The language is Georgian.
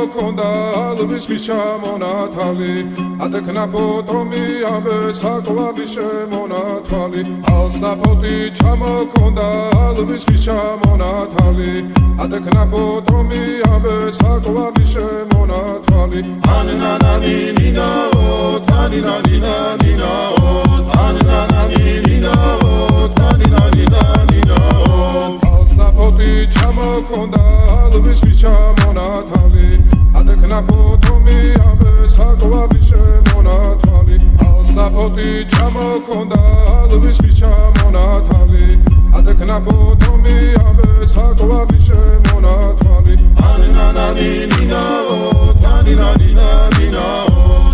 ჩამოქონდა ალვის ხის ჩამონათალი ატექნა ფოტომი ამე საკვარი შემონათვალი ალსა ფოტი ჩამოქონდა ალვის ხის ჩამონათალი ატექნა ფოტომი ამე საკვარი შემონათვალი ანანანინინაო თანინანინანინაო ანანანინინაო თანინანინანინაო ალსა ფოტი ჩამოქონდა ალვის ხის ჩამონათალი ატექნა ფოტომი ამე საკვარი შემონათვალი ალსა ფოტი ჩამოქონდა ალვის ხის ჩამონათალი ატექნა ფოტომი ამე საკვარი შემონათვალი ანანანინინაო თანინანინანინაო